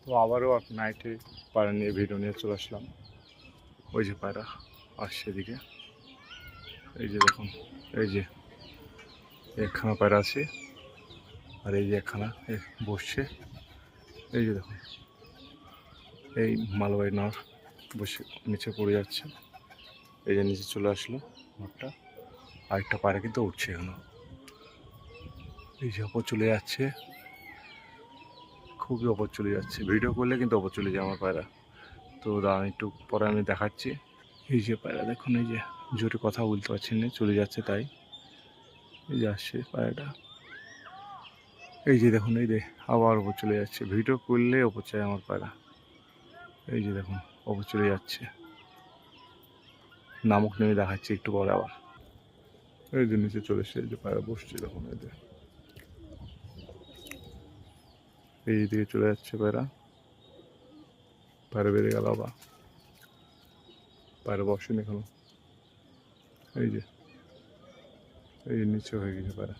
তো আবারও নাইটে পায়রা নিয়ে ভিডিও নিয়ে চলে আসলাম। ওই যে পায়রা আসছে এদিকে, এই যে দেখুন, এই যে একখানা পায়রা আছে আর এই যে একখানা বসছে। এই যে দেখুন, এই মালবাহী নর বসে নিচে পড়ে যাচ্ছে। এই যে নিচে চলে আসলো নরটা, আরেকটা পায়রা কিন্তু উঠছে এখনো। এই যে ওপর চলে যাচ্ছে, খুবই ওপর চলে যাচ্ছে। ভিডিও করলে কিন্তু ওপর চলে যায় আমার পায়রা। তো দাঁড়ান একটু পরে আমি দেখাচ্ছি। এই যে পায়রা দেখুন, এই যে জোরে কথা বলতে পারছি না, চলে যাচ্ছে তাই। এই যে আসছে পায়রাটা, এই যে দেখুন, এই যে আবার ওপর চলে যাচ্ছে। ভিডিও করলে ওপর চাই আমার পায়রা। এই যে দেখুন ওপর চলে যাচ্ছে, নামক নেমে দেখাচ্ছি একটু পরে আবার। এই যে নিচে চলে এসছে, এই যে পায়রা বসছে দেখুন, এই যে এই দিকে চলে যাচ্ছে পায়রা। পায়রা বেড়ে গেল আবার, পায়রা বসেন এখনো। এই যে নিচে হয়ে গেছে পায়রা।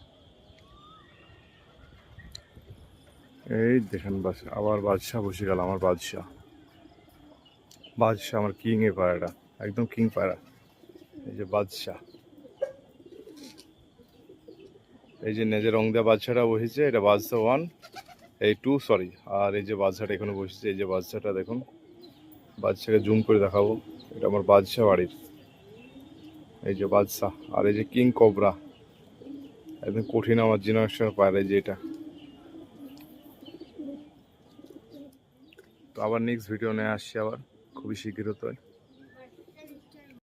এই দেখেন বাস, আবার বাদশাহ বসে গেল আমার বাদশাহ। বাদশাহ আমার কিং এর পায়রাটা, একদম কিং পায়রা। এই যে বাদশাহ, এই যে নেজের রং দেওয়া বাদশাটা বসেছে, এটা বাদশাহ 1, এই 2 সরি। আর এই যে বাদশাটা এখানে বসেছে, এই যে বাদশাটা দেখুন, বাদশাকে জুম করে দেখাবো। এটা আমার বাদশাহ বাড়ির, এই যে বাদশাহ। আর এই যে কিং কোবরা, একদম কঠিন আমার জেনারেশনের পায়রা, এই যে এটা। তো আবার নেক্সট ভিডিও নিয়ে আসছি আবার খুবই শীঘ্রই।